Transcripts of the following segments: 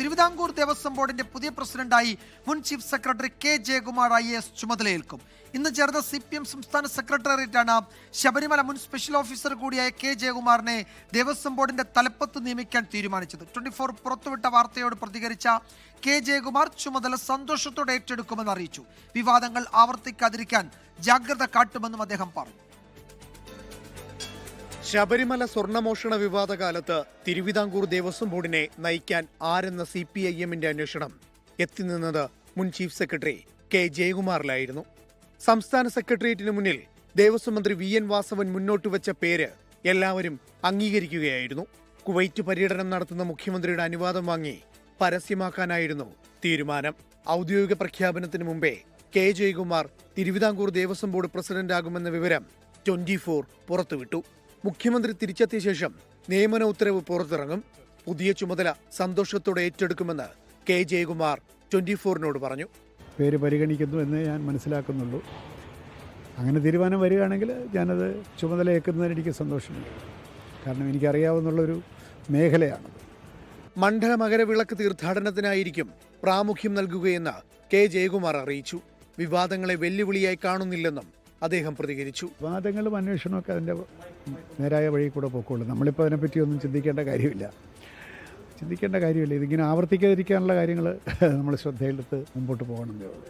തിരുവിതാംകൂർ ദേവസ്വം ബോർഡിന്റെ പുതിയ പ്രസിഡന്റായി മുൻ chief secretary K Jayakumar IAS ചുമതലയേൽക്കും. ഇന്ന് ചേർന്ന CPM സംസ്ഥാന സെക്രട്ടേറിയറ്റാണ് ശബരിമല മുൻ സ്പെഷ്യൽ ഓഫീസർ കൂടിയായ കെ ജയകുമാറിനെ ദേവസ്വം ബോർഡിന്റെ തലപ്പത്ത് നിയമിക്കാൻ തീരുമാനിച്ചത്. 24 പുറത്തുവിട്ട വാർത്തയോട് പ്രതികരിച്ച കെ ജയകുമാർ ചുമതല സന്തോഷത്തോടെ ഏറ്റെടുക്കുമെന്ന് അറിയിച്ചു. വിവാദങ്ങൾ ആവർത്തിക്കാതിരിക്കാൻ ജാഗ്രത കാട്ടുമെന്നും അദ്ദേഹം പറഞ്ഞു. ശബരിമല സ്വർണ്ണമോഷണ വിവാദ കാലത്ത് തിരുവിതാംകൂർ ദേവസ്വം ബോർഡിനെ നയിക്കാൻ ആരെന്ന CPIM-ന്റെ അന്വേഷണം എത്തിനിന്നത് മുൻ ചീഫ് സെക്രട്ടറി കെ ജയകുമാറിലായിരുന്നു. സംസ്ഥാന സെക്രട്ടേറിയറ്റിന് മുന്നിൽ ദേവസ്വം മന്ത്രി VN വാസവൻ മുന്നോട്ട് വെച്ച പേര് എല്ലാവരും അംഗീകരിക്കുകയായിരുന്നു. കുവൈറ്റ് പര്യടനം നടത്തുന്ന മുഖ്യമന്ത്രിയുടെ അനുവാദം വാങ്ങി പരസ്യമാക്കാനായിരുന്നു തീരുമാനം. ഔദ്യോഗിക പ്രഖ്യാപനത്തിന് മുമ്പേ കെ ജയകുമാർ തിരുവിതാംകൂർ ദേവസ്വം ബോർഡ് പ്രസിഡന്റാകുമെന്ന വിവരം 24 പുറത്തുവിട്ടു. മുഖ്യമന്ത്രി തിരിച്ചെത്തിയ ശേഷം നിയമന ഉത്തരവ് പുറത്തിറങ്ങും. പുതിയ ചുമതല സന്തോഷത്തോടെ ഏറ്റെടുക്കുമെന്ന് കെ ജയകുമാർ 24-നോട് പറഞ്ഞു. പേര് പരിഗണിക്കുന്നു എന്ന് ഞാൻ മനസ്സിലാക്കുന്നുള്ളൂ. അങ്ങനെ തീരുമാനം വരികയാണെങ്കിൽ ഞാനത് ചുമതലയേൽക്കുന്നതിന് എനിക്ക് സന്തോഷമുണ്ട്. കാരണം എനിക്കറിയാവുന്നുള്ളൊരു മേഖലയാണത്. മണ്ഡല മകരവിളക്ക് തീർത്ഥാടനത്തിനായിരിക്കും പ്രാമുഖ്യം നൽകുകയെന്ന് കെ ജയകുമാർ അറിയിച്ചു. വിവാദങ്ങളെ വെല്ലുവിളിയായി കാണുന്നില്ലെന്നും അദ്ദേഹം പ്രതികരിച്ചു. വിവാദങ്ങളും അന്വേഷണമൊക്കെ അതിൻ്റെ നേരായ വഴി കൂടെ പോയിക്കോളും. നമ്മളിപ്പോൾ അതിനെപ്പറ്റിയൊന്നും ചിന്തിക്കേണ്ട കാര്യമില്ല. ഇതിങ്ങനെ ആവർത്തിക്കാതിരിക്കാനുള്ള കാര്യങ്ങൾ നമ്മൾ ശ്രദ്ധയിലെടുത്ത് മുമ്പോട്ട് പോകണമെന്നേ ഉള്ളൂ.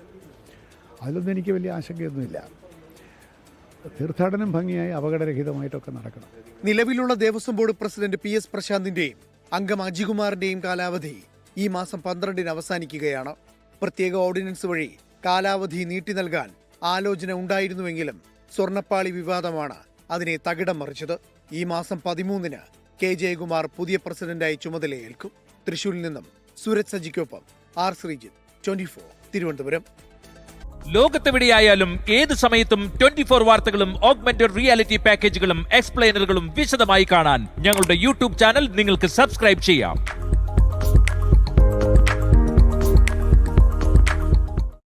അതിലൊന്നും എനിക്ക് വലിയ ആശങ്കയൊന്നുമില്ല. തീർത്ഥാടനം ഭംഗിയായി അപകടരഹിതമായിട്ടൊക്കെ നടക്കണം. നിലവിലുള്ള ദേവസ്വം ബോർഡ് പ്രസിഡന്റ് PS പ്രശാന്തിന്റെയും അംഗം അജികുമാറിന്റെയും കാലാവധി ഈ മാസം 12-ന് അവസാനിക്കുകയാണ്. പ്രത്യേക ഓർഡിനൻസ് വഴി കാലാവധി നീട്ടി നൽകാൻ ആലോചന ഉണ്ടായിരുന്നുവെങ്കിലും സ്വർണ്ണപ്പാളി വിവാദമാണ് അതിനെ തകിടം മറിച്ചത്. ഈ മാസം 13-ന് കെ ജയകുമാർ പുതിയ പ്രസിഡന്റായി ചുമതലയേൽക്കും. തൃശൂരിൽ നിന്നും സൂരജ് സജിക്കൊപ്പം R ശ്രീജിത്ത്, 24 തിരുവനന്തപുരം. ലോകത്തെവിടെയായാലും ഏത് സമയത്തും 24 വാർത്തകളും ഓഗ്മെന്റഡ് റിയാലിറ്റി പാക്കേജുകളും എക്സ്പ്ലെയിനറുകളും വിശദമായി കാണാൻ ഞങ്ങളുടെ YouTube ചാനൽ നിങ്ങൾക്ക് സബ്സ്ക്രൈബ് ചെയ്യാം.